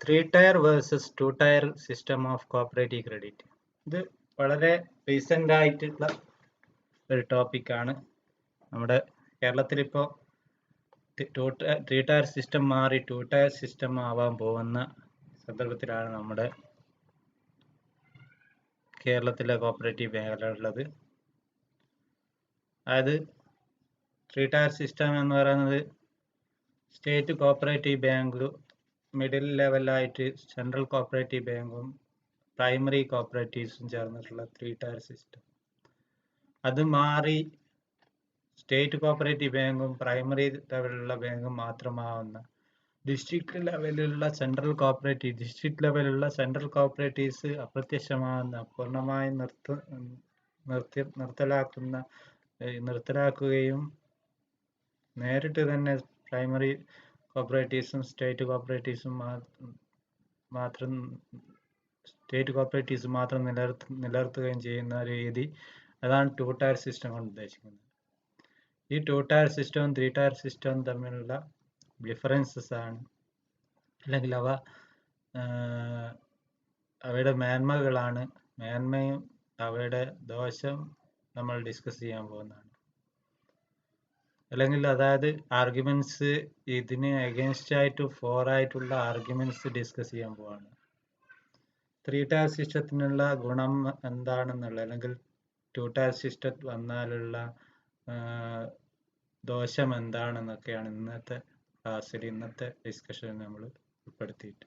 3 tier versus 2 tier system of cooperative credit. ഇത് വളരെ recent ആയിട്ടുള്ള ഒരു ടോപ്പിക്കാണ്. നമ്മുടെ കേരളത്തിലിപ്പോൾ 3 ടയർ സിസ്റ്റം മാറി 2 ടയർ സിസ്റ്റം ആവാൻ പോകുന്ന സന്ദർഭത്തിലാണ് നമ്മുടെ കേരളത്തിലെ കോപ്പറേറ്റീവ് മേഖലയുള്ളത്. അതായത് 3 ടയർ സിസ്റ്റം എന്ന് പറയുന്നത് സ്റ്റേറ്റ് കോപ്പറേറ്റീവ് ബാങ്ക്, മിഡിൽ ലെവലായിട്ട് സെൻട്രൽ കോപ്പറേറ്റീവ് ബാങ്കും പ്രൈമറി കോപ്പറേറ്റീവ്സും ചേർന്നിട്ടുള്ള 3 ടയർ സിസ്റ്റം. അത് മാറി സ്റ്റേറ്റ് കോപ്പറേറ്റീവ് ബാങ്കും പ്രൈമറി ലെവലിലുള്ള ബാങ്കും മാത്രമാവുന്ന ഡിസ്ട്രിക്ട് ലെവലിലുള്ള സെൻട്രൽ കോപ്പറേറ്റീവ്സ് അപ്രത്യക്ഷമാകുന്ന, പൂർണ്ണമായും നിർത്തലാക്കുകയും നേരിട്ട് തന്നെ പ്രൈമറി കോപ്പറേറ്റീവ്സും സ്റ്റേറ്റ് കോപ്പറേറ്റീവ്സ് മാത്രം നിലനിർത്തുകയും ചെയ്യുന്ന രീതി, അതാണ് 2 ടയർ സിസ്റ്റം കൊണ്ട് ഉദ്ദേശിക്കുന്നത്. ഈ 2 ടയർ സിസ്റ്റവും 3 ടയർ സിസ്റ്റവും തമ്മിലുള്ള ഡിഫറൻസസ് ആണ്, അല്ലെങ്കിൽ അവയുടെ മേന്മകളാണ്. മേന്മയും അവയുടെ ദോഷം നമ്മൾ ഡിസ്കസ് ചെയ്യാൻ പോകുന്നതാണ്. അല്ലെങ്കിൽ അതായത് ആർഗ്യുമെന്റ്സ്, ഇതിന് അഗേൻസ്റ്റ് ആയിട്ട് 4 ആയിട്ടുള്ള ആർഗ്യുമെന്റ്സ് ഡിസ്കസ് ചെയ്യാൻ പോവാണ്. 3 ടയർ സിസ്റ്റത്തിനുള്ള ഗുണം എന്താണെന്നുള്ള, അല്ലെങ്കിൽ 2 ടയർ സിസ്റ്റം വന്നാലുള്ള ദോഷം എന്താണെന്നൊക്കെയാണ് ഇന്നത്തെ ക്ലാസ്സിൽ, ഇന്നത്തെ ഡിസ്കഷനിൽ നമ്മൾ ഉൾപ്പെടുത്തിയിട്ട്.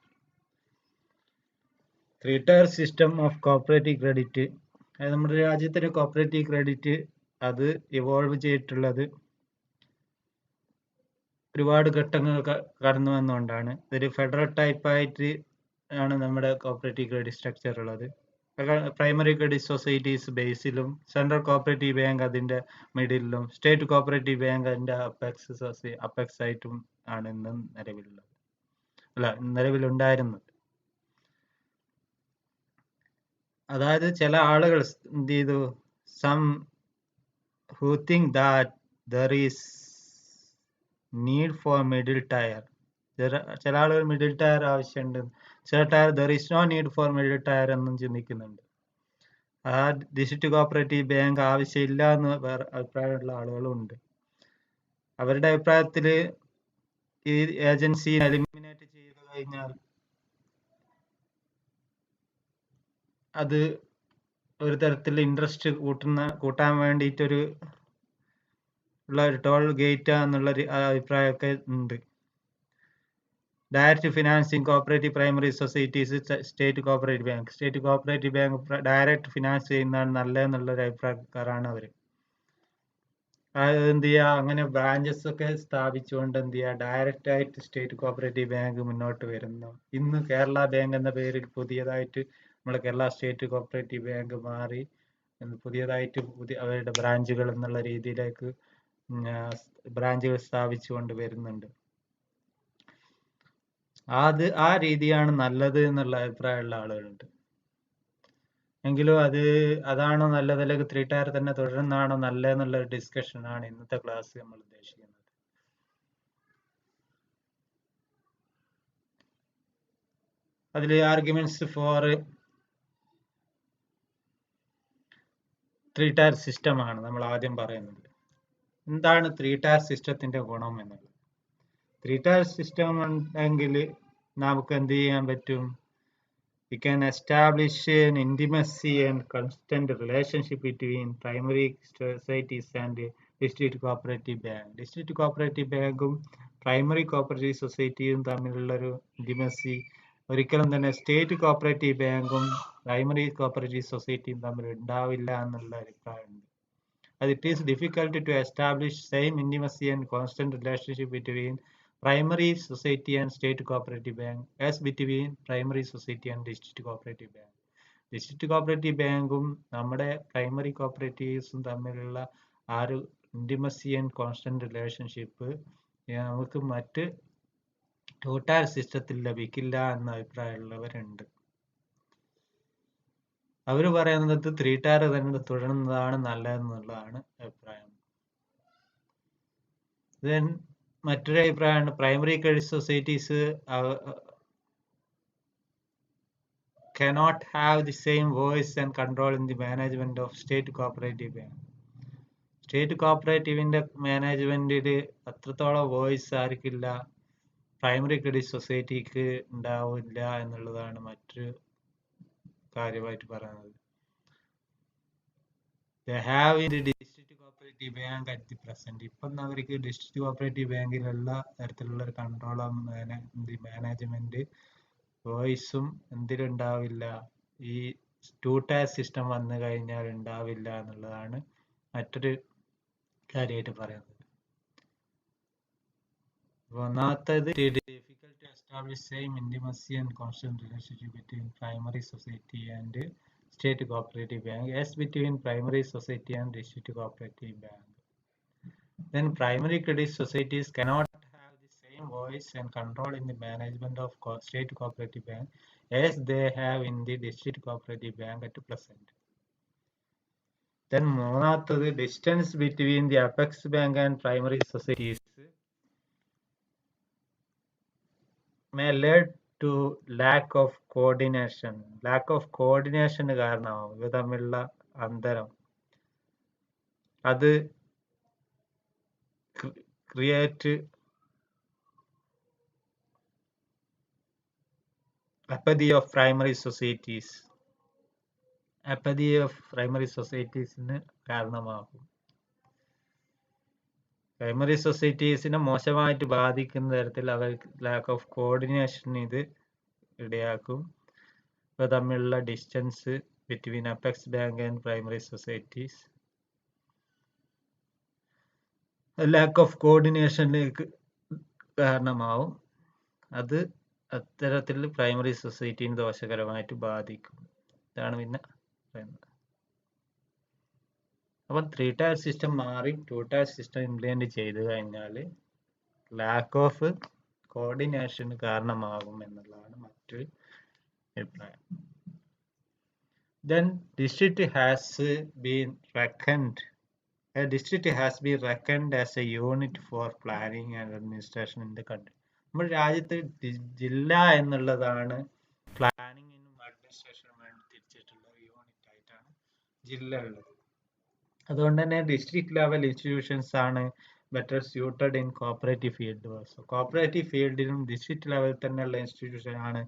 3 tier system of cooperative credit, നമ്മുടെ രാജ്യത്തിലെ കോപ്പറേറ്റീവ് ക്രെഡിറ്റ് അത് ഇവോൾവ് ചെയ്തിട്ടുള്ളത് ഒരുപാട് ഘട്ടങ്ങൾ കടന്നു വന്നുകൊണ്ടാണ്. ഇതൊരു ഫെഡറൽ ടൈപ്പായിട്ട് ആണ് നമ്മുടെ കോപ്പറേറ്റീവ് ക്രെഡിറ്റ് സ്ട്രക്ചർ ഉള്ളത്. പ്രൈമറി ക്രെഡിറ്റ് സൊസൈറ്റീസ് ബേസിലും, സെൻട്രൽ കോപ്പറേറ്റീവ് ബാങ്ക് അതിൻ്റെ മിഡിലും, സ്റ്റേറ്റ് കോപ്പറേറ്റീവ് ബാങ്ക് അതിൻ്റെ അപ്പെക്സ് ആയിട്ടും ആണ് ഇന്ന് നിലവിലുണ്ടായിരുന്നത്. അതായത് ചില ആളുകൾ എന്ത് ചെയ്തു, some who think that there is need for middle tier. ചില ആളുകൾ മിഡിൽ ടയർ ആവശ്യമുണ്ട്, ചില tier there is no need for middle tier എന്നും ചിന്തിക്കുന്നുണ്ട്. ആ ഡിസ്ട്രിക്ട് കോപ്പറേറ്റീവ് ബാങ്ക് ആവശ്യമില്ല എന്ന് വേറെ അഭിപ്രായമുള്ള ആളുകളും ഉണ്ട്. അവരുടെ അഭിപ്രായത്തിൽ ഈ ഏജൻസി എലിമിനേറ്റ് ചെയ്ത് കഴിഞ്ഞാൽ അത് ഒരു തരത്തിൽ ഇൻട്രസ്റ്റ് കൂട്ടാൻ വേണ്ടിയിട്ടൊരു ടോൾ ഗേറ്റ് എന്നുള്ളൊരു അഭിപ്രായമൊക്കെ ഉണ്ട്. Direct financing cooperative primary societies, state cooperative bank direct finance ചെയ്യുന്നതാണ് നല്ലതെന്നുള്ളൊരു അഭിപ്രായക്കാരാണ് അവർ. എന്ത് ചെയ്യുക, അങ്ങനെ ബ്രാഞ്ചസ് ഒക്കെ സ്ഥാപിച്ചുകൊണ്ട് എന്ത് ചെയ്യുക, ഡയറക്റ്റ് ആയിട്ട് സ്റ്റേറ്റ് കോപ്പറേറ്റീവ് ബാങ്ക് മുന്നോട്ട് വരുന്നു. ഇന്ന് കേരള ബാങ്ക് എന്ന പേരിൽ പുതിയതായിട്ട് നമ്മുടെ കേരള സ്റ്റേറ്റ് കോപ്പറേറ്റീവ് ബാങ്ക് മാറി പുതിയതായിട്ട് അവരുടെ ബ്രാഞ്ചുകൾ എന്നുള്ള രീതിയിലേക്ക് ബ്രാഞ്ചുകൾ സ്ഥാപിച്ചുകൊണ്ട് വരുന്നുണ്ട്. ആ രീതിയാണ് നല്ലത് എന്നുള്ള അഭിപ്രായമുള്ള ആളുകളുണ്ട്. എങ്കിലും അതാണോ നല്ലത്, അല്ലെങ്കിൽ 3 ടയർ തന്നെ തുടരുന്നതാണോ നല്ലതെന്നുള്ള ഒരു ഡിസ്കഷനാണ് ഇന്നത്തെ ക്ലാസ് നമ്മൾ ഉദ്ദേശിക്കുന്നത്. അതിൽ ആർഗ്യുമെന്റ്സ് ഫോർ 3 ടയർ സിസ്റ്റമാണ് നമ്മൾ ആദ്യം പറയുന്നത്. എന്താണ് 3 ടയർ സിസ്റ്റത്തിന്റെ ഗുണം എന്നുള്ളത്? 3 ടയർ സിസ്റ്റം ഉണ്ടെങ്കിൽ നമുക്ക് എന്ത് ചെയ്യാൻ പറ്റും? We can establish an intimacy and constant relationship between primary societies and district cooperative bank. District cooperative ബാങ്കും പ്രൈമറി കോപ്പറേറ്റീവ് സൊസൈറ്റിയും തമ്മിലുള്ളൊരു ഇന്റിമസി ഒരിക്കലും തന്നെ സ്റ്റേറ്റ് കോപ്പറേറ്റീവ് ബാങ്കും പ്രൈമറി കോപ്പറേറ്റീവ് സൊസൈറ്റിയും തമ്മിൽ ഉണ്ടാവില്ല എന്നുള്ള അഭിപ്രായമുണ്ട്. അത് it is difficult to establish same intimacy and constant relationship between primary society and state cooperative bank as between primary society and district cooperative bank. District cooperative ബാങ്കും നമ്മുടെ primary കോപ്പറേറ്റീവ്സും തമ്മിലുള്ള ആ ഒരു ഇന്റിമസി ആൻഡ് കോൺസ്റ്റന്റ് റിലേഷൻഷിപ്പ് നമുക്ക് മറ്റ് 2 tyre സിസ്റ്റത്തിൽ ലഭിക്കില്ല എന്ന അഭിപ്രായമുള്ളവരുണ്ട്. അവർ പറയുന്നത് 3 ടയർ തന്നെ തുടരുന്നതാണ് നല്ലതെന്നുള്ളതാണ് അഭിപ്രായം. മറ്റൊരു അഭിപ്രായമാണ് primary credit societies cannot have the same voice and control in the management of state cooperative bank. State കോപ്പറേറ്റീവിന്റെ മാനേജ്മെന്റിൽ അത്രത്തോളം വോയിസ് ആർക്കില്ല, പ്രൈമറി ക്രെഡിറ്റ് സൊസൈറ്റിക്ക് ഉണ്ടാവില്ല എന്നുള്ളതാണ് മറ്റൊരു കാര്യമായിട്ട് പറയുന്നത്. They have in the district cooperative bank at the present. ഇപ്പം അവർക്ക് ഡിസ്ട്രിക്ട് കോപ്പറേറ്റീവ് ബാങ്കിൽ എല്ലാ തരത്തിലുള്ള ഒരു കൺട്രോളും മാനേജ്മെന്റ് വോയിസും എന്തിലുണ്ടാവില്ല, ഈ ടു ടയർ സിസ്റ്റം വന്നു കഴിഞ്ഞാൽ ഉണ്ടാവില്ല എന്നുള്ളതാണ് മറ്റൊരു കാര്യമായിട്ട് പറയുന്നത്. ഒന്നാമത്തേത് difficult to establish same intimacy and constant relationship between primary society and state cooperative bank as between primary society and district cooperative bank. Then primary credit societies cannot have the same voice and control in the management of state cooperative bank as they have in the district cooperative bank at present. Then മൂന്നാമത്തത് distance between the apex bank and primary societies may lead to lack of coordination. Lack of coordination കാരണമാവും ഇവ തമ്മിലുള്ള അന്തരം. അത് create apathy of primary societies. Apathy of primary societies കാരണമാകും. Primary സൊസൈറ്റീസിനെ മോശമായിട്ട് ബാധിക്കുന്ന തരത്തിൽ അവർക്ക് ലാക്ക് ഓഫ് കോർഡിനേഷൻ ഇത് ഇടയാക്കും. ഇവ തമ്മിലുള്ള distance between apex bank and primary societies lack of കോർഡിനേഷനിലേക്ക് കാരണമാവും. അത് അത്തരത്തിൽ പ്രൈമറി സൊസൈറ്റീനെ ദോഷകരമായിട്ട് ബാധിക്കും. ഇതാണ് പിന്നെ പറയുന്നത്. അപ്പം 3 ടയർ സിസ്റ്റം മാറി 2 ടയർ സിസ്റ്റം ഇംപ്ലിമെന്റ് ചെയ്തു കഴിഞ്ഞാൽ ലാക്ക് ഓഫ് കോർഡിനേഷൻ കാരണമാകും എന്നുള്ളതാണ് മറ്റൊരു അഭിപ്രായം. Then district has been reckoned as a unit for planning and administration in the country. നമ്മുടെ രാജ്യത്ത് ജില്ല എന്നുള്ളതാണ് പ്ലാനിങ്ങിനും അഡ്മിനിസ്ട്രേഷനും വേണ്ടി തിരിച്ചിട്ടുള്ള ഒരു യൂണിറ്റ് ആയിട്ടാണ് ജില്ല ഉള്ളത്. അതുകൊണ്ട് തന്നെ ഡിസ്ട്രിക്ട് ലെവൽ ഇൻസ്റ്റിറ്റ്യൂഷൻസ് ആണ് better suited in cooperative field. Also cooperative ഫീൽഡിലും ഡിസ്ട്രിക്ട് ലെവലിൽ തന്നെയുള്ള ഇൻസ്റ്റിറ്റ്യൂഷൻ ആണ്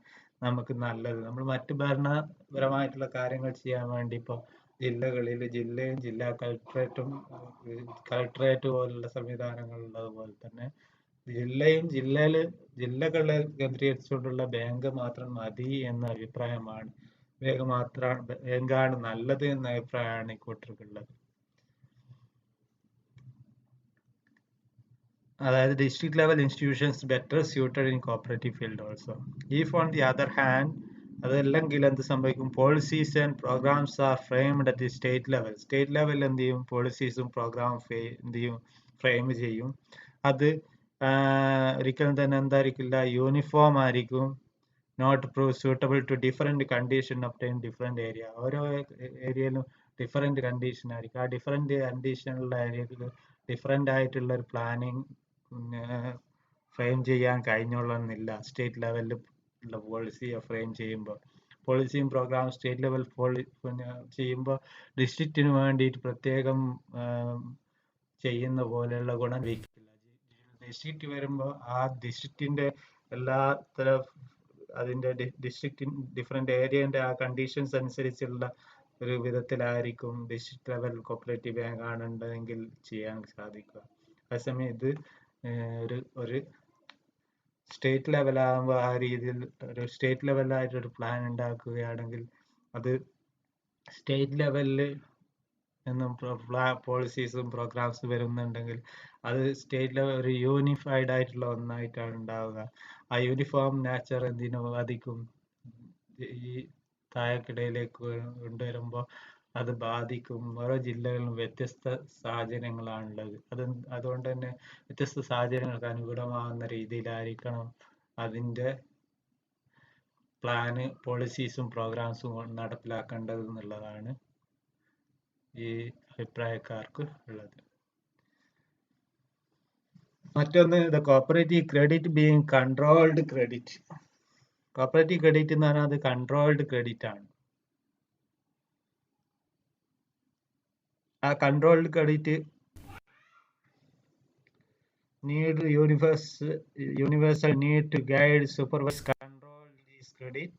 നമുക്ക് നല്ലത്. നമ്മൾ മറ്റ് ഭരണപരമായിട്ടുള്ള കാര്യങ്ങൾ ചെയ്യാൻ വേണ്ടി ഇപ്പോൾ ജില്ലകളിൽ ജില്ലയും ജില്ലാ കളക്ടറേറ്റ് പോലുള്ള സംവിധാനങ്ങൾ ഉള്ളതുപോലെ തന്നെ ജില്ലകളെ കേന്ദ്രീകരിച്ചുകൊണ്ടുള്ള ബാങ്ക് മാത്രം മതി എന്ന അഭിപ്രായമാണ്. ബാങ്കാണ് നല്ലത് എന്ന അഭിപ്രായമാണ് ഇക്കൂട്ടർക്കുള്ളത്. അതായത് district level institutions better suited in cooperative field also. If on the other hand അതല്ലെങ്കിൽ എന്ത് സംഭവിക്കും, policies and programs are framed at the state level. State ലെവലിൽ എന്ത് ചെയ്യും, പോളിസീസും പ്രോഗ്രാമും എന്ത് ചെയ്യും, ഫ്രെയിം ചെയ്യും. അത് ഒരിക്കലും തന്നെ എന്തായിരിക്കില്ല, യൂണിഫോം ആയിരിക്കും. Not prove suitable to different condition obtain different area. ഓരോ ഏരിയയിലും ഡിഫറെൻറ്റ് കണ്ടീഷൻ ആയിരിക്കും. ആ ഡിഫറെൻറ്റ് കണ്ടീഷനുള്ള ഏരിയയിൽ ഡിഫറെൻ്റ് ആയിട്ടുള്ള ഒരു പ്ലാനിങ് ഫ്രെയിം ചെയ്യാൻ കഴിഞ്ഞോളണമെന്നില്ല. സ്റ്റേറ്റ് ലെവലിൽ ഉള്ള പോളിസി ഫ്രെയിം ചെയ്യുമ്പോൾ പോളിസിയും പ്രോഗ്രാം സ്റ്റേറ്റ് ലെവൽ ചെയ്യുമ്പോൾ ഡിസ്ട്രിക്റ്റിന് വേണ്ടിയിട്ട് പ്രത്യേകം ചെയ്യുന്ന പോലെയുള്ള ഗുണം ലഭിക്കില്ല. ഡിസ്ട്രിക്റ്റ് വരുമ്പോൾ ആ ഡിസ്ട്രിക്റ്റിൻ്റെ എല്ലാ തരം അതിൻ്റെ ഡിസ്ട്രിക്റ്റ് ഡിഫറെൻ്റ് ഏരിയൻ്റെ ആ കണ്ടീഷൻസ് അനുസരിച്ചുള്ള ഒരു വിധത്തിലായിരിക്കും ഡിസ്ട്രിക്ട് ലെവൽ കോപ്പറേറ്റീവ് ബാങ്ക് ആണെന്നുണ്ടെങ്കിൽ ചെയ്യാൻ സാധിക്കുക. അതേസമയം ഇത് ഒരു സ്റ്റേറ്റ് ലെവലാകുമ്പോൾ ആ രീതിയിൽ ഒരു സ്റ്റേറ്റ് ലെവലായിട്ടൊരു പ്ലാൻ ഉണ്ടാക്കുകയാണെങ്കിൽ അത് സ്റ്റേറ്റ് ലെവലിൽ നിന്നും പോളിസീസും പ്രോഗ്രാംസും വരുന്നുണ്ടെങ്കിൽ അത് സ്റ്റേറ്റ് ലെവൽ ഒരു യൂണിഫൈഡ് ആയിട്ടുള്ള ഒന്നായിട്ടാണ് ഉണ്ടാവുക. ആ യൂണിഫോം നേച്ചർ എന്തിനു ബാധിക്കും, ഈ താഴെക്കിടയിലേക്ക് കൊണ്ടുവരുമ്പോൾ അത് ബാധിക്കും. ഓരോ ജില്ലകളിലും വ്യത്യസ്ത സാഹചര്യങ്ങളാണുള്ളത്. അതുകൊണ്ട് തന്നെ വ്യത്യസ്ത സാഹചര്യങ്ങൾക്ക് അനുകൂലമാകുന്ന രീതിയിലായിരിക്കണം അതിൻ്റെ പ്ലാന്, പോളിസീസും പ്രോഗ്രാംസും നടപ്പിലാക്കേണ്ടത് എന്നുള്ളതാണ് ഈ അഭിപ്രായക്കാർക്ക് ഉള്ളത്. മറ്റൊന്ന്, the cooperative credit being controlled credit. Cooperative credit എന്ന് പറഞ്ഞാൽ അത് കൺട്രോൾഡ് ക്രെഡിറ്റ് ആണ്. ആ controlled credit need universal need to guide, supervise, control this credit.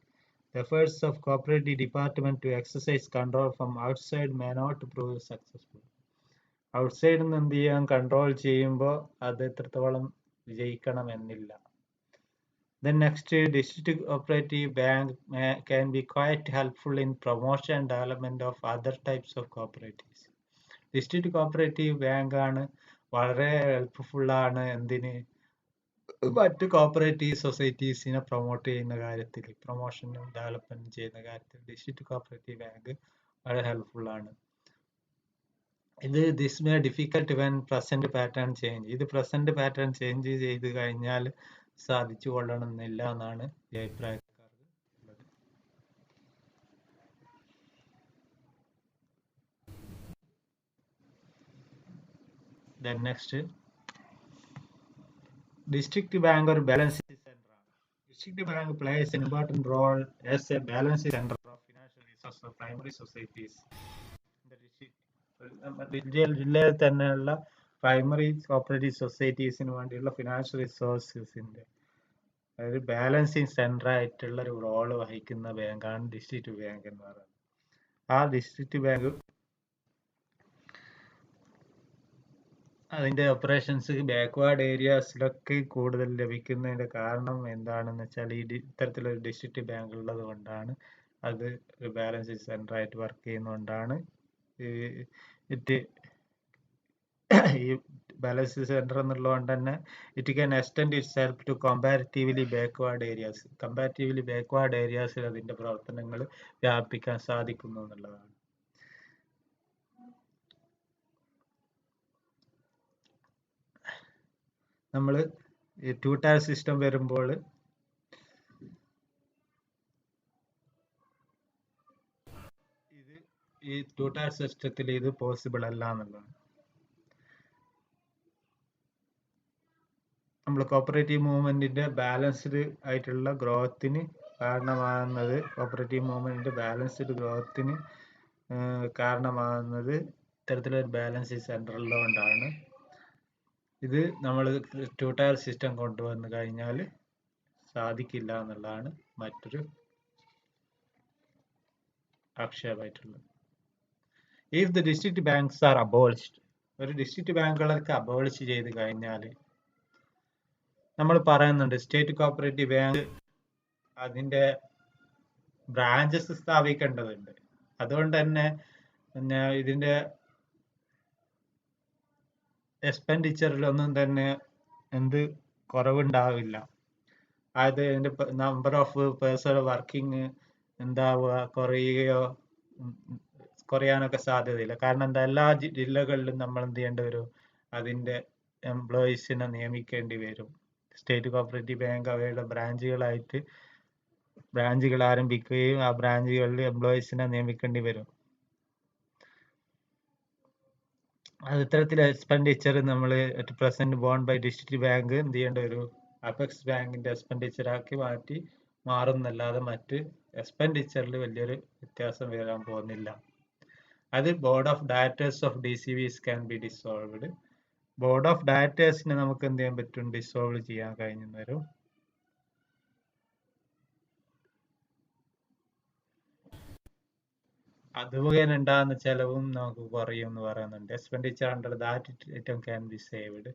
The efforts of cooperative department to exercise control from outside may not prove successful. Outside നിന്ന് എന്ത് ചെയ്യാൻ control ചെയ്യുമ്പോൾ അത് എത്രത്തോളം വിജയിക്കണമെന്നില്ല. Then next, district cooperative bank can be quite helpful in promotion and development of other types of cooperatives. District cooperative bank ആണ് വളരെ helpful ആണ് എന്തിന്, മറ്റ് കോപ്പറേറ്റീവ് സൊസൈറ്റീസിനെ പ്രൊമോട്ട് ചെയ്യുന്ന കാര്യത്തിൽ, പ്രൊമോഷനും ഡെവലപ്മെന്റും ചെയ്യുന്ന കാര്യത്തിൽ ഡിസ്ട്രിക്ട് കോപ്പറേറ്റീവ് ബാങ്ക് വളരെ ഹെൽപ്ഫുൾ ആണ്. This may difficult when present pattern change. ഇത് പ്രസന്റ് പാറ്റേൺ ചേഞ്ച് ചെയ്ത് കഴിഞ്ഞാൽ സാധിച്ചു കൊള്ളണമെന്നില്ല എന്നാണ് ഈ അഭിപ്രായക്കാർക്ക് ഉള്ളത്. Then next, district bank or balance center. District bank plays an important role as a balance center of financial resources of primary societies. ജില്ലയിൽ തന്നെയുള്ള primary cooperative സൊസൈറ്റീസിന് വേണ്ടിയുള്ള ഫിനാൻഷ്യൽ റിസോഴ്സസിന്റെ അതായത് ബാലൻസിങ് സെന്റർ ആയിട്ടുള്ള ഒരു റോള് വഹിക്കുന്ന ബാങ്കാണ് ഡിസ്ട്രിക്ട് ബാങ്ക് എന്ന് പറയുന്നത്. ആ ഡിസ്ട്രിക്ട് ബാങ്ക് അതിന്റെ ഓപ്പറേഷൻസ് ബാക്ക്വേർഡ് ഏരിയാസിലൊക്കെ കൂടുതൽ ലഭിക്കുന്നതിന്റെ കാരണം എന്താണെന്ന് വെച്ചാൽ ഈ ഇത്തരത്തിലൊരു ഡിസ്ട്രിക്ട് ബാങ്ക് ഉള്ളത് കൊണ്ടാണ്. അത് ഒരു ബാലൻസിങ് സെന്റർ ആയിട്ട് വർക്ക് ചെയ്യുന്നതുകൊണ്ടാണ് ഈ ബാലൻസ് സെന്റർ എന്നുള്ളതുകൊണ്ട് തന്നെ it can extend itself to comparatively backward areas. Comparatively backward ഏരിയാസിൽ അതിന്റെ പ്രവർത്തനങ്ങൾ വ്യാപിപ്പിക്കാൻ സാധിക്കുന്നു എന്നുള്ളതാണ്. നമ്മൾ ഈ 2 ടയർ സിസ്റ്റം വരുമ്പോൾ ഈ 2 ടയർ സിസ്റ്റത്തിൽ ഇത് പോസിബിൾ അല്ല എന്നുള്ളതാണ്. നമ്മൾ കോപ്പറേറ്റീവ് മൂവ്മെന്റിന്റെ ബാലൻസ്ഡ് ആയിട്ടുള്ള ഗ്രോത്തിന് കാരണമാകുന്നത്, കോപ്പറേറ്റീവ് മൂവ്മെന്റിന്റെ ബാലൻസ്ഡ് ഗ്രോത്തിന് കാരണമാകുന്നത് ഇത്തരത്തിലൊരു ബാലൻസിങ് സെന്റർ ഉള്ളതുകൊണ്ടാണ്. ഇത് നമ്മൾ 2 ടയർ സിസ്റ്റം കൊണ്ടുവന്നു കഴിഞ്ഞാൽ സാധിക്കില്ല എന്നുള്ളതാണ് മറ്റൊരു ആക്ഷേപമായിട്ടുള്ളത്. If the district banks are abolished, ഒരു ഡിസ്ട്രിക്ട് ബാങ്കുകളൊക്കെ അബോളിഷ് ചെയ്ത് കഴിഞ്ഞാൽ നമ്മൾ പറയുന്നുണ്ട് സ്റ്റേറ്റ് കോപ്പറേറ്റീവ് ബാങ്ക് അതിന്റെ ബ്രാഞ്ചസ് സ്ഥാപിക്കേണ്ടതുണ്ട്. അതുകൊണ്ട് തന്നെ പിന്നെ ഇതിന്റെ എക്സ്പെൻഡിച്ചറിലൊന്നും തന്നെ എന്ത് കുറവുണ്ടാവില്ല. അതായത് ഇതിന്റെ നമ്പർ ഓഫ് പേഴ്സൺ വർക്കിംഗ് എന്താവുക, കുറയാനൊക്കെ സാധ്യതയില്ല. കാരണം എന്താ, എല്ലാ ജില്ലകളിലും നമ്മൾ എന്ത് ചെയ്യേണ്ടി വരും, അതിന്റെ എംപ്ലോയീസിനെ നിയമിക്കേണ്ടി വരും. സ്റ്റേറ്റ് കോപ്പറേറ്റീവ് ബാങ്ക് അവയുടെ ബ്രാഞ്ചുകൾ ആരംഭിക്കുകയും ആ ബ്രാഞ്ചുകളിൽ എംപ്ലോയീസിനെ നിയമിക്കേണ്ടി വരും. അത് ഇത്തരത്തിൽ എക്സ്പെൻഡിച്ചർ നമ്മൾ at present borne by district bank എന്ത് ചെയ്യേണ്ടി വരും, അപെക്സ് ബാങ്കിന്റെ എക്സ്പെൻഡിച്ചർ ആക്കി മാറുന്നല്ലാതെ മറ്റ് എക്സ്പെൻഡിച്ചറിൽ വലിയൊരു വ്യത്യാസം വരാൻ പോകുന്നില്ല. അത് board of directors of DCBs can be dissolved. Board of ഡയറക്ടേഴ്സിനെ നമുക്ക് എന്ത് ചെയ്യാൻ പറ്റും, ഡിസോൾവ് ചെയ്യാൻ കഴിഞ്ഞു വരും. അതുമുഖേന ഉണ്ടാകുന്ന ചെലവും നമുക്ക് കുറയും എന്ന് പറയുന്നുണ്ട്. Expenditure under that item can be saved.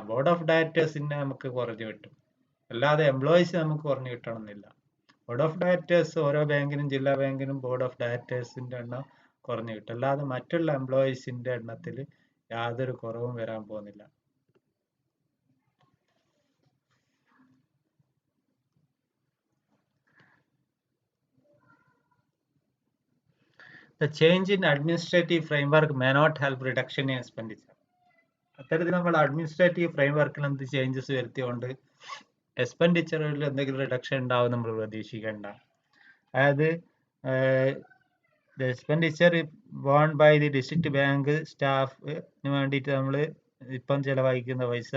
Board of ഡയറക്ടേഴ്സിനെ നമുക്ക് കുറഞ്ഞു കിട്ടും, അല്ലാതെ എംപ്ലോയീസ് നമുക്ക് കുറഞ്ഞു കിട്ടണമെന്നില്ല. ബോർഡ് ഓഫ് ഡയറക്ടേഴ്സ് ഓരോ ബാങ്കിനും ജില്ലാ ബാങ്കിനും ബോർഡ് ഓഫ് ഡയറക്ടേഴ്സിന്റെ എണ്ണം കുറഞ്ഞു കിട്ടും, അല്ലാതെ മറ്റുള്ള എംപ്ലോയീസിന്റെ എണ്ണത്തിൽ യാതൊരു കുറവും വരാൻ പോകുന്നില്ല. The change in administrative framework may not help reduction in expenditure. അത്തരത്തിൽ നമ്മൾ അഡ്മിനിസ്ട്രേറ്റീവ് ഫ്രെയിംവർക്കിൽ എന്ത് ചേഞ്ചസ് വരുത്തിയോണ്ട് എക്സ്പെൻഡിച്ചറിൽ എന്തെങ്കിലും റിഡക്ഷൻ ഉണ്ടാവും നമ്മൾ പ്രതീക്ഷിക്കേണ്ട. അതായത് expenditure borne by the district bank സ്റ്റാഫിന് വേണ്ടിയിട്ട് നമ്മൾ ഇപ്പം ചെലവഴിക്കുന്ന പൈസ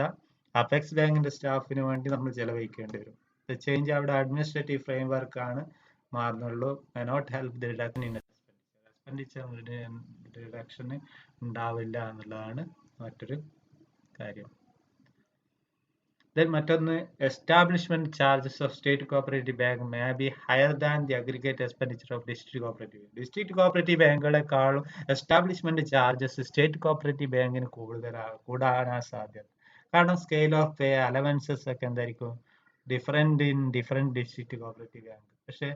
അപെക്സ് ബാങ്കിന്റെ സ്റ്റാഫിന് വേണ്ടി നമ്മൾ ചെലവഴിക്കേണ്ടി വരും. ചേഞ്ച് അവിടെ അഡ്മിനിസ്ട്രേറ്റീവ് ഫ്രെയിം വർക്ക് ആണ് മാറുന്നുള്ളൂ. Not help the reduction in expenditure reduction ഉണ്ടാവില്ല എന്നുള്ളതാണ് മറ്റൊരു കാര്യം. Then മറ്റൊന്ന് establishment charges of state cooperative bank may be higher than the aggregate expenditure of district cooperative. District cooperative ബാങ്കുകളെക്കാളും എസ്റ്റാബ്ലിഷ്മെന്റ് ചാർജസ് സ്റ്റേറ്റ് കോപ്പറേറ്റീവ് ബാങ്കിന് കൂടാനാണ് സാധ്യത. കാരണം സ്കെയിൽ ഓഫ് പേ അലവൻസസ് ഒക്കെ എന്തായിരിക്കും different in different district cooperative bank. പക്ഷെ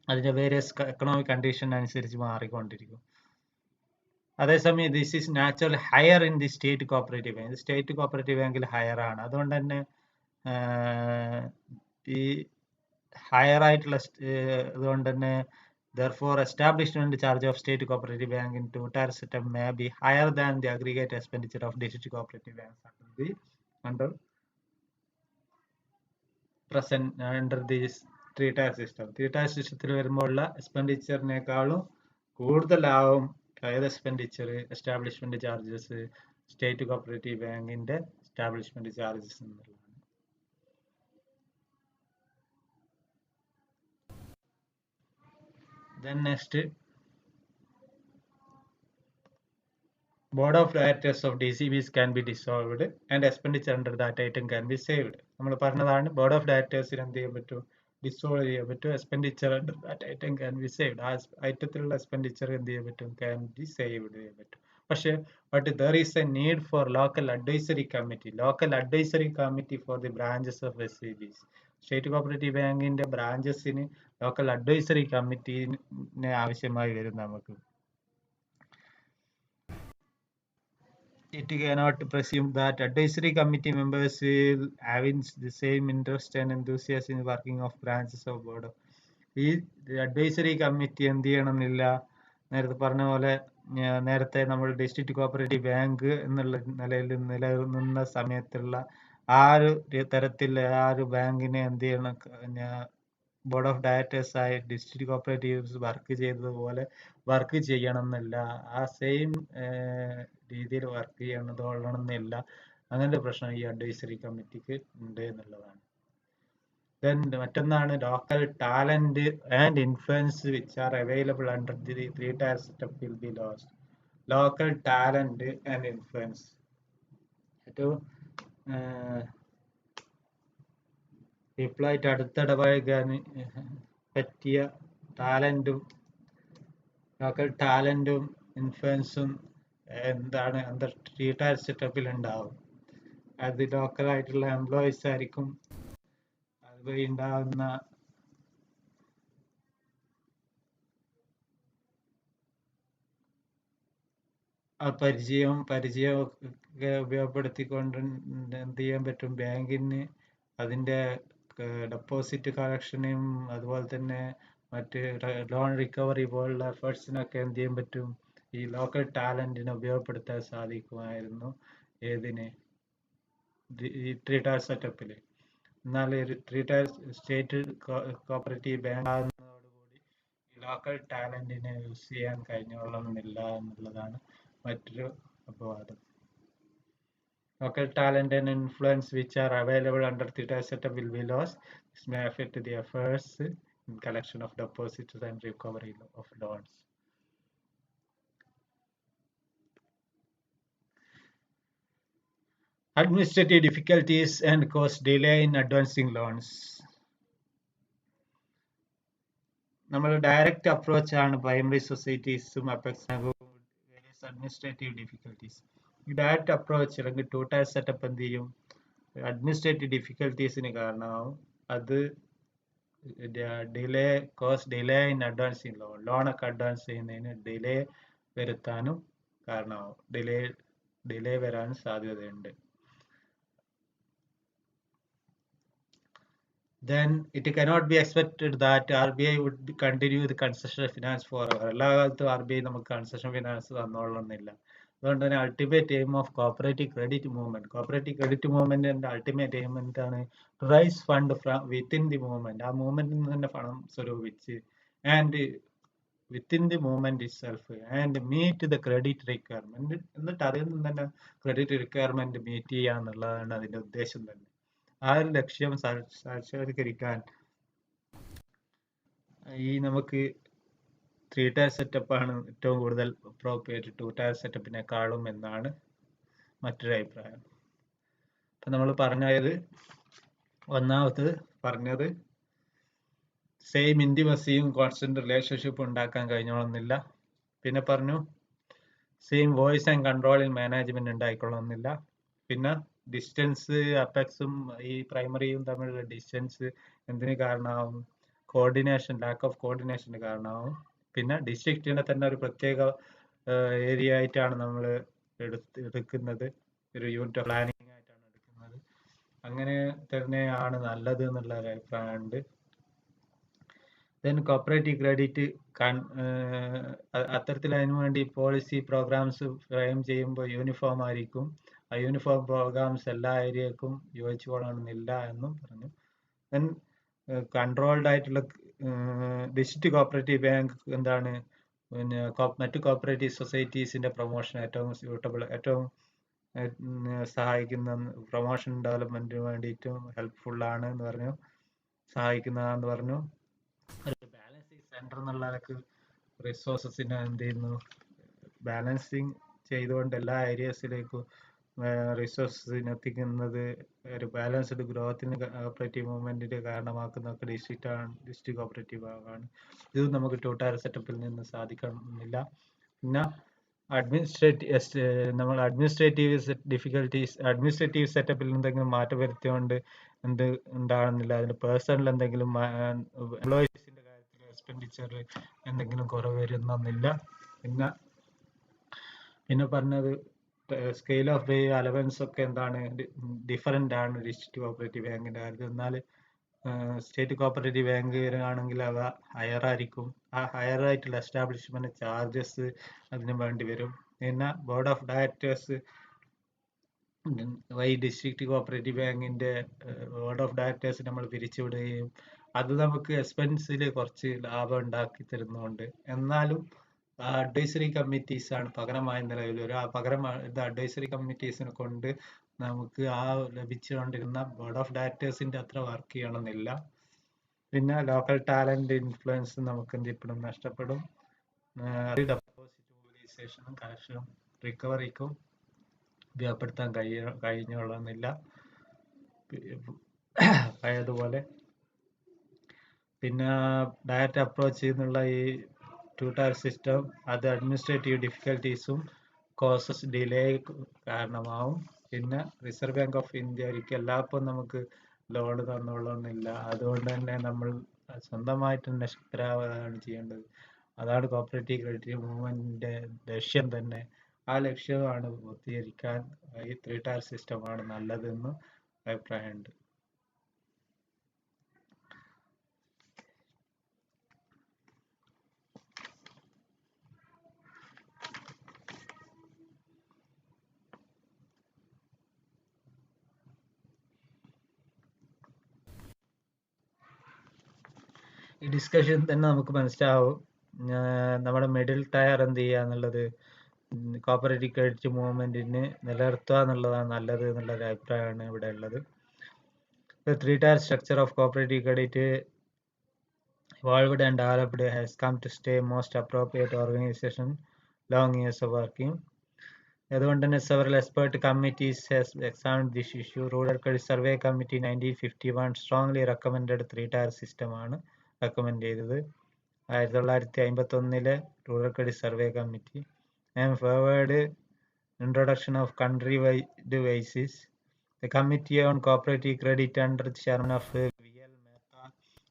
അതിന്റെ various economic condition അനുസരിച്ച് മാറിക്കൊണ്ടിരിക്കും. അതേസമയം this is natural higher in the state cooperative bank. State cooperative ബാങ്കിൽ ഹയർ ആണ്. അതുകൊണ്ട് തന്നെ ഈ ഹയർ ആയിട്ടുള്ള അതുകൊണ്ട് തന്നെ therefore establishment charge of state cooperative bank in two-tier setup may be higher than the aggregate expenditure of district cooperative banks under this three-tier system. Three-tier system വരുമ്പോഴുള്ള എക്സ്പെൻഡിച്ചറിനേക്കാളും കൂടുതലാവും higher expenditure establishment charges state cooperative ബാങ്കിന്റെ establishment charges എന്നുള്ളതാണ്. Then next, board of directors of DCBs can be dissolved and expenditure under that item can be saved. നമ്മൾ പറഞ്ഞതാണ് board of directors എന്ത് ചെയ്യാൻ പറ്റും, ഡിസോൾവ് ചെയ്യാൻ പറ്റും, expenditure under that item can be saved. ആ ഐറ്റത്തിലുള്ള expenditure എന്ത് ചെയ്യാൻ പറ്റും, can be saved ചെയ്യാൻ പറ്റും. പക്ഷേ but there is a need for local advisory committee for the branches of SCBs. State cooperative ബാങ്കിന്റെ ബ്രാഞ്ചസിന് ലോക്കൽ അഡ്വൈസറി കമ്മിറ്റിനെ ആവശ്യമായി വരും നമുക്ക്. It cannot presume that advisory committee members will have the same interest and enthusiasm in working of branches of board. ഈ advisory committee എന്ത് ചെയ്യണമെന്നില്ല, നേരത്തെ പറഞ്ഞ പോലെ നേരത്തെ നമ്മൾ ഡിസ്ട്രിക്ട് കോപ്പറേറ്റീവ് ബാങ്ക് എന്നുള്ള നിലയിൽ നിലനിന്ന സമയത്തുള്ള ആ ഒരു തരത്തിൽ ആ ഒരു ബാങ്കിനെ എന്ത് ചെയ്യണം, ബോർഡ് ഓഫ് ഡയറക്ടേഴ്സ് ആയി ഡിസ്ട്രിക്ട് കോപ്പറേറ്റീവ്സ് വർക്ക് ചെയ്തതുപോലെ വർക്ക് ചെയ്യണം എന്നില്ല, ആ സെയിം രീതിയിൽ വർക്ക് ചെയ്യണമെന്നില്ല. അങ്ങനത്തെ പ്രശ്നം ഈ അഡ്വൈസറി കമ്മിറ്റിക്ക് ഉണ്ട് എന്നുള്ളതാണ്. Then മറ്റൊന്നാണ് local talent and influence which are available under the three-tier setup will be lost. Local talent and influence, ഏറ്റവും പീപ്പിളായിട്ട് അടുത്തിടപഴകാൻ പറ്റിയ ടാലന്റും ലോക്കൽ ടാലന്റും ഇൻഫ്ലുവൻസും എന്താണ് അണ്ടർ three-tier സെറ്റപ്പിൽ ഉണ്ടാവും. അത് ലോക്കലായിട്ടുള്ള എംപ്ലോയീസ് ആയിരിക്കും. അതുവഴി ഉണ്ടാകുന്ന ആ പരിചയം ഒക്കെ ഉപയോഗപ്പെടുത്തിക്കൊണ്ട് എന്ത് ചെയ്യാൻ പറ്റും, ബാങ്കിന് അതിൻ്റെ ഡെപ്പോസിറ്റ് കളക്ഷനും അതുപോലെ തന്നെ മറ്റ് ലോൺ റിക്കവറി പോലുള്ള എഫേർട്സിനൊക്കെ എന്ത് ചെയ്യാൻ പറ്റും, ഈ ലോക്കൽ ടാലന്റിനെ ഉപയോഗപ്പെടുത്താൻ സാധിക്കുമായിരുന്നു. ഏതിന്, ഈ three-tier സെറ്റപ്പിൽ. എന്നാൽ three-tier സ്റ്റേറ്റ് കോപ്പറേറ്റീവ് ബാങ്ക് ആകുന്നതോടുകൂടി ഈ ലോക്കൽ ടാലന്റിനെ യൂസ് ചെയ്യാൻ കഴിഞ്ഞോളണമെന്നില്ല എന്നുള്ളതാണ് മറ്റൊരു അപവാദം. Local talent and influence which are available under three-tier setup will be lost. This may affect the efforts in collection of deposits and recovery of loans. Administrative difficulties and cause delay in advancing loans. നമ്മൾ direct approach ആണ് primary സൊസൈറ്റീസും apex administrative difficulties. ഈ direct approach അല്ലെങ്കിൽ two-tier setup എന്ത് ചെയ്യും, administrative ഡിഫിക്കൽട്ടീസിന് കാരണമാവും. അത് delay in advancing ലോണൊക്കെ advance ചെയ്യുന്നതിന് ഡിലേ വരുത്താനും കാരണമാവും. ഡിലേ വരാനും സാധ്യതയുണ്ട്. Then it cannot be expected that RBI would continue the concessional finance forever. എല്ലാ കാലത്തും RBI നമുക്ക് കൺസെഷൻ ഫിനാൻസ് തന്നോളണമെന്നില്ല. അതുകൊണ്ട് തന്നെ ultimate aim of cooperative credit മൂവ്മെന്റിന്റെ അൾട്ടിമേറ്റ് എയിം എന്താണ്, raise fund from within the movement. ആ മൂവ്മെന്റിൽ നിന്ന് തന്നെ പണം സ്വരൂപിച്ച് and within the movement itself and meet the credit requirement. എന്നിട്ട് അതിൽ നിന്ന് തന്നെ ക്രെഡിറ്റ് റിക്വയർമെന്റ് മീറ്റ് ചെയ്യുക എന്നുള്ളതാണ് അതിന്റെ ഉദ്ദേശം തന്നെ. ആ ഒരു ലക്ഷ്യം സാക്ഷാത്കരിക്കാൻ ഈ നമുക്ക് 3 ടയർ സെറ്റപ്പ് ആണ് ഏറ്റവും കൂടുതൽ അപ്രോപ്രിയേറ്റ് 2 ടയർ സെറ്റപ്പിനെക്കാളും എന്നാണ് മറ്റൊരു അഭിപ്രായം. അപ്പൊ നമ്മൾ ഒന്നാമത് പറഞ്ഞത് സെയിം ഇന്റിമസിയും കോൺസ്റ്റന്റ് റിലേഷൻഷിപ്പ് ഉണ്ടാക്കാൻ കഴിഞ്ഞോളന്നില്ല. പിന്നെ പറഞ്ഞു സെയിം വോയിസ് ആൻഡ് കൺട്രോളിൽ മാനേജ്മെന്റ് ഉണ്ടായിക്കൊള്ളുന്നില്ല. പിന്നെ ഡിസ്റ്റൻസ് അപ്പെക്സും ഈ പ്രൈമറിയും തമ്മിലുള്ള ഡിസ്റ്റൻസ് എന്തിന് കാരണമാവും? കോർഡിനേഷൻ, ലാക്ക് ഓഫ് കോർഡിനേഷന് കാരണമാവും. പിന്നെ ഡിസ്ട്രിക്റ്റിനെ തന്നെ ഒരു പ്രത്യേക ഏരിയ ആയിട്ടാണ് നമ്മൾ എടുക്കുന്നത്, ഒരു യൂണിറ്റ് ഓഫ് പ്ലാനിങ് ആയിട്ടാണ് എടുക്കുന്നത്. അങ്ങനെ തന്നെയാണ് നല്ലത് എന്നുള്ള ഒരു അഭിപ്രായമുണ്ട്. ദെൻ കോപ്പറേറ്റീവ് ക്രെഡിറ്റ് അത്തരത്തിൽ അതിനു വേണ്ടി പോളിസി പ്രോഗ്രാംസ് ഫ്രെയിം ചെയ്യുമ്പോൾ യൂണിഫോം ആയിരിക്കും. ആ യൂണിഫോം പ്രോഗ്രാംസ് എല്ലാ ഏരിയക്കും യോജിച്ചു കൊള്ളണമെന്നില്ല എന്നും പറഞ്ഞു. ദെൻ കൺട്രോൾഡ് ആയിട്ടുള്ള ഡിസ്ട്രിക്ട് കോപ്പറേറ്റീവ് ബാങ്ക് എന്താണ്, പിന്നെ മറ്റു കോപ്പറേറ്റീവ് സൊസൈറ്റീസിന്റെ പ്രൊമോഷൻ ഏറ്റവും സ്യൂട്ടബിൾ, ഏറ്റവും സഹായിക്കുന്ന, പ്രൊമോഷൻ ഡെവലപ്മെന്റിന് വേണ്ടിയിട്ടും ഹെൽപ്ഫുൾ ആണ് എന്ന് പറഞ്ഞു, സഹായിക്കുന്നതാന്ന് പറഞ്ഞു. ഒരു ബാലൻസിങ് സെന്റർ എന്നുള്ളതൊക്കെ റിസോഴ്സസിനെ എന്ത് ചെയ്യുന്നു, ബാലൻസിങ് ചെയ്തുകൊണ്ട് എല്ലാ ഏരിയസിലേക്കും റിസോഴ്സസിന് എത്തിക്കുന്നത് ഒരു ബാലൻസ്ഡ് ഗ്രോത്തിന് കോപ്പറേറ്റീവ് മൂവ്മെന്റിന് കാരണമാക്കുന്നതൊക്കെ ഡിസ്ട്രിക്ട് കോപ്പറേറ്റീവ് ഭാഗമാണ്. ഇത് നമുക്ക് 2 ടയർ സെറ്റപ്പിൽ നിന്ന് സാധിക്കണമെന്നില്ല. പിന്നെ നമ്മൾ അഡ്മിനിസ്ട്രേറ്റീവ് സെറ്റപ്പിൽ എന്തെങ്കിലും മാറ്റം വരുത്തിയോണ്ട് ഉണ്ടാകുന്നില്ല. അതിന് പേഴ്സണൽ എന്തെങ്കിലും എംപ്ലോയീസിന്റെ കാര്യത്തിൽ എക്സ്പെൻഡിച്ചർ എന്തെങ്കിലും കുറവ് വരുന്നില്ല. പിന്നെ പറഞ്ഞത് സ്കെയിൽ ഓഫ് പേ അലവൻസ് ഒക്കെ എന്താണ് ഡിഫറൻ്റ് ആണ് ഡിസ്ട്രിക്ട് കോപ്പറേറ്റീവ് ബാങ്കിന്റെ കാര്യത്തിൽ. എന്നാൽ സ്റ്റേറ്റ് കോപ്പറേറ്റീവ് ബാങ്ക് ആണെങ്കിൽ അവ ഹയർ ആയിരിക്കും. ആ ഹയർ ആയിട്ടുള്ള എസ്റ്റാബ്ലിഷ്മെന്റ് ചാർജസ് അതിന് വേണ്ടി വരും. പിന്നെ ബോർഡ് ഓഫ് ഡയറക്ടേഴ്സ് ഈ ഡിസ്ട്രിക്ട് കോപ്പറേറ്റീവ് ബാങ്കിന്റെ ബോർഡ് ഓഫ് ഡയറക്ടേഴ്സ് നമ്മൾ പിരിച്ചുവിടുകയും അത് നമുക്ക് എക്സ്പെൻസിൽ കുറച്ച് ലാഭം ഉണ്ടാക്കി തരുന്നുണ്ട്. എന്നാലും അഡ്വൈസറി കമ്മിറ്റീസ് ആണ് പകരമായ നിലവിൽ ഒരു അഡ്വൈസറി കമ്മിറ്റീസിനെ കൊണ്ട് നമുക്ക് ആ ലഭിച്ചുകൊണ്ടിരുന്ന ബോർഡ് ഓഫ് ഡയറക്ടേഴ്സിന്റെ അത്ര വർക്ക് ചെയ്യണമെന്നില്ല. പിന്നെ ലോക്കൽ ടാലന്റ് ഇൻഫ്ലുവൻസ് നമുക്ക് എന്തിപ്പെടും, നഷ്ടപ്പെടും. മോബിലൈസേഷനും കളക്ഷനും റിക്കവറിക്കും ഉപയോഗപ്പെടുത്താൻ കഴിഞ്ഞോളന്നില്ല പഴയതുപോലെ. പിന്നെ ഡയറക്റ്റ് അപ്രോച്ച് എന്നുള്ള ഈ 2 ടയർ സിസ്റ്റം അത് അഡ്മിനിസ്ട്രേറ്റീവ് ഡിഫിക്കൽട്ടീസും കോസസ് ഡിലേ കാരണമാവും. പിന്നെ റിസർവ് ബാങ്ക് ഓഫ് ഇന്ത്യ ഒരിക്കൽ എല്ലാപ്പം നമുക്ക് ലോൺ തന്നോളന്നില്ല. അതുകൊണ്ട് തന്നെ നമ്മൾ സ്വന്തമായിട്ട് നിഷ്പ്രാവതാണ് ചെയ്യേണ്ടത്. അതാണ് കോപ്പറേറ്റീവ് ക്രെഡിറ്റ് മൂവ്മെന്റിന്റെ ലക്ഷ്യം തന്നെ. ആ ലക്ഷ്യമാണ് പൂർത്തീകരിക്കാൻ ഈ 3 ടയർ സിസ്റ്റമാണ് നല്ലതെന്ന് അഭിപ്രായമുണ്ട്. ഈ ഡിസ്കഷൻ തന്നെ നമുക്ക് മനസ്സിലാവും നമ്മുടെ മിഡിൽ ടയർ എന്ത് ചെയ്യുക എന്നുള്ളത് കോപ്പറേറ്റീവ് ക്രെഡിറ്റ് മൂവ്മെന്റിന് നിലനിർത്തുക എന്നുള്ളതാണ് നല്ലത് എന്നുള്ള ഒരു അഭിപ്രായമാണ് ഇവിടെ ഉള്ളത്. 3 tyre structure of cooperative credit evolved and developed has come to stay most appropriate organization long years of working. അതുകൊണ്ട് തന്നെ several expert committees has examined this issue. Rural Credit Survey Committee 1951 strongly recommended 3 tier system ആണ് recommend ചെയ്തത്. 1951 rural credit survey committee and favored introduction of country-wide basis. The Committee on Cooperative Credit under the chairman of V.L. Mehta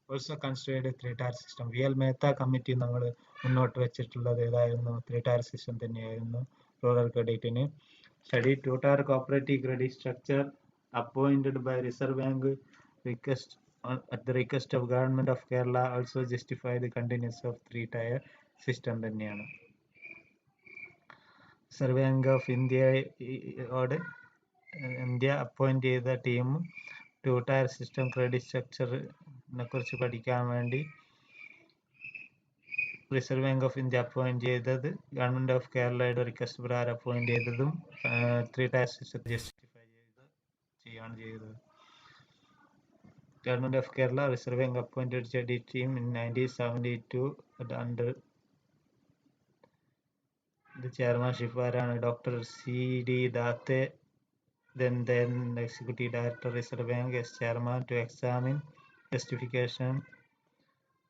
also considered 3 tier system. V.L. Mehta committee നമ്മൾ മുന്നോട്ട് വെച്ചിട്ടുള്ളത് ഏതായിരുന്നു? 3 tier system തന്നെയായിരുന്നു rural ക്രെഡിറ്റിന്. Study 2 tier cooperative credit structure appointed by Reserve Bank at the request of Government of Kerala also justify the continuance of 3 tier system തന്നെയാണ്. Reserve Bank of India appoint ചെയ്ത team 2 tier system credit സ്ട്രക്ചറിനെ കുറിച്ച് പഠിക്കാൻ വേണ്ടി Reserve Bank of India appoint ചെയ്തത്, government of കേരളയുടെ request പ്രകാരം appoint ചെയ്തതും 3 ടയർ സിസ്റ്റത്തെ ജസ്റ്റിഫൈ ചെയ്യാണ് ചെയ്തത്. Government of Kerala Reserve Bank appointed study team in 1972 under the chairmanship ആരാണ്? Dr. C.D. Datte, then Executive Director Reserve Bank as chairman, to examine justification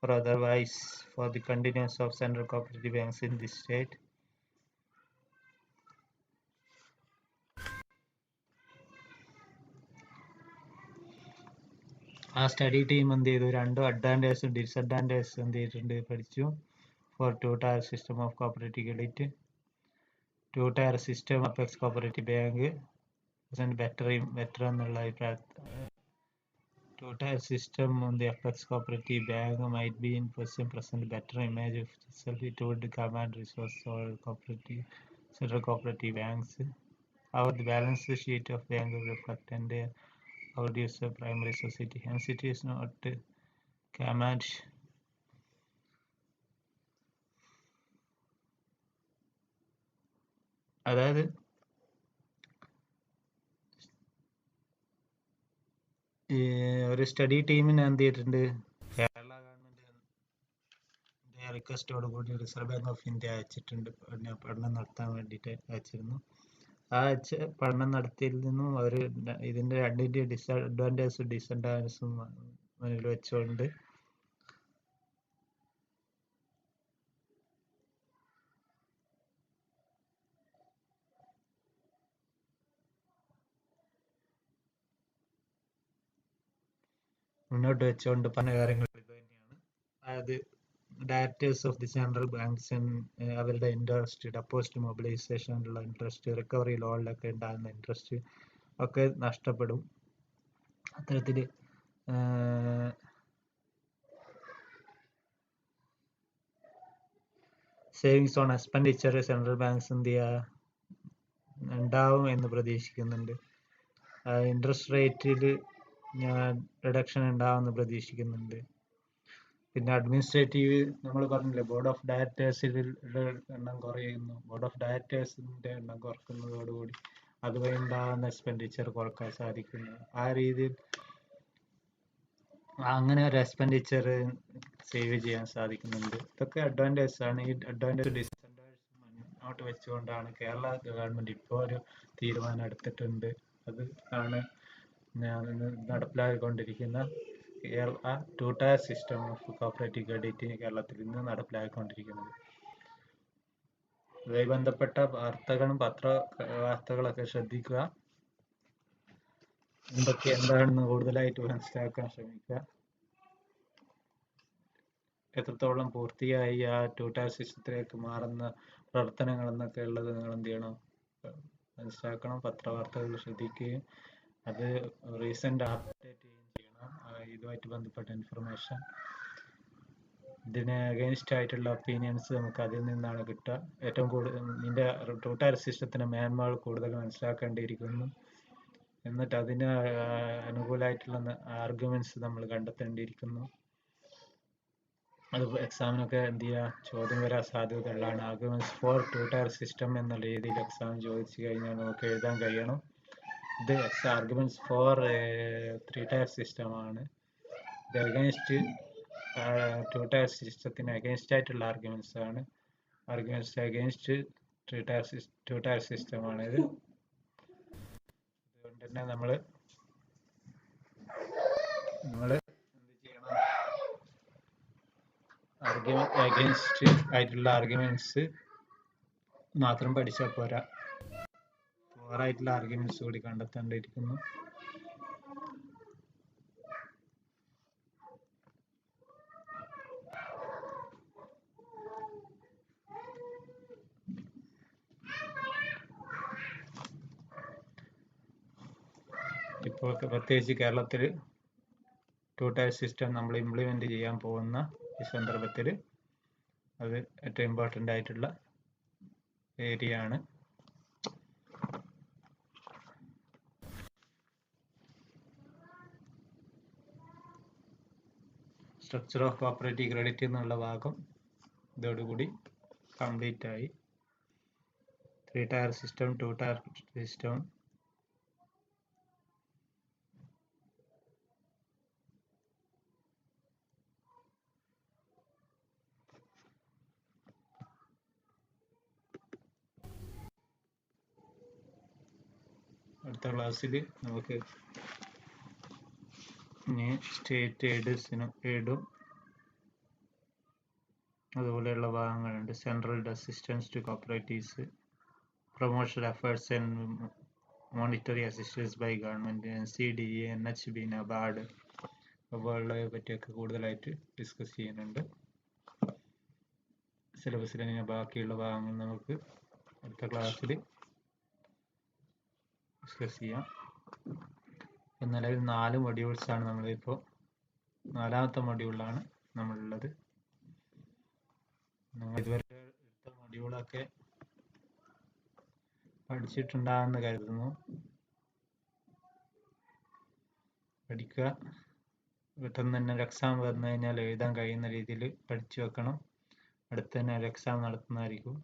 or otherwise for the continuance of central cooperative banks in the state. ആ study team എന്ത് ചെയ്തു? 2 അഡ്വാൻറ്റേജസും ഡിസഡ്വാൻറ്റേജസും എന്ത് ചെയ്തിട്ടുണ്ട്? പഠിച്ചു. For 2 tier system of cooperative credit, 2 tier system apex cooperative bank better എന്നുള്ള അഭിപ്രായത്തിൽ 2 tier system on the apex cooperative bank might be in present better image of itself. It would command resource or central cooperative banks. Our the balance sheet of bank will reflect and our use of primary society. Hence it is not command. അതായത് ഒരു study ടീമിന് എന്ത് ചെയ്തിട്ടുണ്ട്? Kerala government റിക്വസ്റ്റോട് കൂടി reserve Bank of India അയച്ചിട്ടുണ്ട്, പഠനം നടത്താൻ വേണ്ടിയിട്ട് അയച്ചിരുന്നു. ആ പഠനം നടത്തിയതിൽ നിന്നും അവർ ഇതിന്റെ രണ്ടിന്റെ ഡിസഡ്വാൻറ്റേജസും ഡിസഡ്വാൻറ്റേജസും മുന്നിൽ വെച്ചുകൊണ്ട് മുന്നോട്ട് വെച്ചുകൊണ്ട് പല കാര്യങ്ങൾ ഇത് തന്നെയാണ്. അതായത് directors of the central banks അവരുടെ ഇൻട്രസ്റ്റ്, ഡെപ്പോസിറ്റ് മൊബിലൈസേഷനിലുള്ള ഇൻട്രസ്റ്റ്, റിക്കവറി ലോണിലൊക്കെ ഉണ്ടാകുന്ന ഇൻട്രസ്റ്റ് ഒക്കെ നഷ്ടപ്പെടും. അത്തരത്തിൽ savings on expenditure central banks എന്ത് ചെയ്യുക ഉണ്ടാവും എന്ന് പ്രതീക്ഷിക്കുന്നുണ്ട്. ഇൻട്രസ്റ്റ് റേറ്റിൽ റിഡക്ഷൻ ഉണ്ടാവുമെന്ന് പ്രതീക്ഷിക്കുന്നുണ്ട്. പിന്നെ അഡ്മിനിസ്ട്രേറ്റീവ് നമ്മൾ പറഞ്ഞില്ലേ, ബോർഡ് ഓഫ് ഡയറക്ടേഴ്സിന്റെ എണ്ണം കുറയുന്നു. ബോർഡ് ഓഫ് ഡയറക്ടേഴ്സിന്റെ എണ്ണം കുറക്കുന്നതോടുകൂടി അതുവഴി ഉണ്ടാകുന്ന എക്സ്പെൻഡിച്ചർ കുറക്കാൻ സാധിക്കുന്നു. ആ രീതിയിൽ അങ്ങനെ ഒരു എക്സ്പെൻഡിച്ചർ സേവ് ചെയ്യാൻ സാധിക്കുന്നുണ്ട്. ഇതൊക്കെ അഡ്വാൻറ്റേജ് ആണ്. ഈ അഡ്വാൻറ്റേജ് ഡിസഡ്വാൻറ്റേജ് മുന്നോട്ട് വെച്ചുകൊണ്ടാണ് കേരള ഗവൺമെന്റ് ഇപ്പോൾ ഒരു തീരുമാനം എടുത്തിട്ടുണ്ട്. അത് ആണ് നടപ്പിലാക്കിക്കൊണ്ടിരിക്കുന്ന Kerala 2 tier system of cooperative credit കേരളത്തിൽ ഇന്ന് നടപ്പിലാക്കിക്കൊണ്ടിരിക്കുന്നത്. ഇതുമായി ബന്ധപ്പെട്ട വാർത്തകളും വാർത്തകളൊക്കെ ശ്രദ്ധിക്കുക. എന്താണെന്ന് കൂടുതലായിട്ട് മനസ്സിലാക്കാൻ ശ്രമിക്കുക. എത്രത്തോളം പൂർത്തിയായി ആ 2 ടയർ സിസ്റ്റത്തിലേക്ക് മാറുന്ന പ്രവർത്തനങ്ങൾ എന്നൊക്കെ ഉള്ളത് നിങ്ങൾ എന്ത് ചെയ്യണം? മനസ്സിലാക്കണം. പത്രവാർത്തകൾ ശ്രദ്ധിക്കുകയും അത് റീസെന്റ് അപ്ഡേറ്റ് ചെയ്യുകയും ചെയ്യണം. ഇതുമായിട്ട് ബന്ധപ്പെട്ട ഇൻഫർമേഷൻ, ഇതിന് അഗെയിൻസ്റ്റ് ആയിട്ടുള്ള ഒപ്പീനിയൻസ് നമുക്ക് അതിൽ നിന്നാണ് കിട്ടുക. ഏറ്റവും കൂടുതൽ ഇതിന്റെ 2 ടയർ സിസ്റ്റത്തിന് മേന്മകൾ കൂടുതൽ മനസ്സിലാക്കേണ്ടിയിരിക്കുന്നു. എന്നിട്ട് അതിന് അനുകൂലമായിട്ടുള്ള ആർഗ്യുമെന്റ്സ് നമ്മൾ കണ്ടെത്തേണ്ടിയിരിക്കുന്നു. അത് എക്സാമിനൊക്കെ എന്ത് ചെയ്യുക, ചോദ്യം വരാൻ സാധ്യതയുള്ളതാണ്. ആർഗ്യുമെന്റ്സ് ഫോർ 2 ടയർ സിസ്റ്റം എന്ന രീതിയിൽ എക്സാം ചോദിച്ചു കഴിഞ്ഞാൽ നമുക്ക് എഴുതാൻ കഴിയണം. ഇത് ആർഗ്യുമെന്റ്സ് ഫോർ 3 ടയർ സിസ്റ്റം ആണ്. ഇത് അഗെയിൻസ്റ്റ് 2 ടയർ സിസ്റ്റത്തിന് അഗെയിൻസ്റ്റ് ആയിട്ടുള്ള ആർഗ്യുമെന്റ്സ് ആണ്. ആർഗ്യുമെന്റ്സ് അഗെയിൻസ്റ്റ് 2 ടയർ സിസ്റ്റം ആണ് ഇത്. അതുകൊണ്ട് തന്നെ നമ്മൾ എന്ത് ചെയ്യണം? അഗെയിൻസ്റ്റ് ആയിട്ടുള്ള ആർഗ്യുമെന്റ്സ് മാത്രം പഠിച്ചാൽ പോരാ, ഫോറായിട്ടുള്ള ആർഗ്യുമെന്റ്സ് കൂടി കണ്ടെത്തേണ്ടിയിരിക്കുന്നു. ഇപ്പോൾ പ്രത്യേകിച്ച് കേരളത്തിൽ 2 ടയർ സിസ്റ്റം നമ്മൾ ഇംപ്ലിമെന്റ് ചെയ്യാൻ പോകുന്ന ഈ സന്ദർഭത്തിൽ അത് ഏറ്റവും ഇമ്പോർട്ടൻ്റ് ആയിട്ടുള്ള ഏരിയ ആണ്. സ്ട്രക്ചർ ഓഫ് കോപ്പറേറ്റീവ് ക്രെഡിറ്റ് എന്നുള്ള ഭാഗം ഇതോടുകൂടി കംപ്ലീറ്റ് ആയി. 3 ടയർ സിസ്റ്റം, 2 ടയർ സിസ്റ്റം, അടുത്ത ക്ലാസ്സിൽ നമുക്ക് ഇനി സ്റ്റേറ്റ് എയ്ഡും അതുപോലെയുള്ള ഭാഗങ്ങളുണ്ട്. Central assistance to cooperatives, promotion efforts and monetary assistance by government, NCDA, NHB, NABARD അതുപോലുള്ളവയെ പറ്റിയൊക്കെ കൂടുതലായിട്ട് ഡിസ്കസ് ചെയ്യുന്നുണ്ട്. സിലബസിൽ ഇങ്ങനെ ബാക്കിയുള്ള ഭാഗങ്ങൾ നമുക്ക് അടുത്ത ക്ലാസ്സിൽ ഡിസ്കസ് ചെയ്യാം. നിലവിൽ 4 മൊഡ്യൂൾസ് ആണ് നമ്മളിപ്പോൾ 4ാമത്തെ മൊഡ്യൂളിലാണ് നമ്മളുള്ളത്. നിങ്ങൾ ഇതുവരെ എടുത്ത മൊഡ്യൂളൊക്കെ പഠിച്ചിട്ടുണ്ടാകുമെന്ന് കരുതുന്നു. പഠിക്കുക. പെട്ടെന്ന് തന്നെ ഒരു എക്സാം വന്നു കഴിഞ്ഞാൽ എഴുതാൻ കഴിയുന്ന രീതിയിൽ പഠിച്ചു വെക്കണം. അടുത്ത് തന്നെ ഒരു എക്സാം നടത്തുന്നതായിരിക്കും.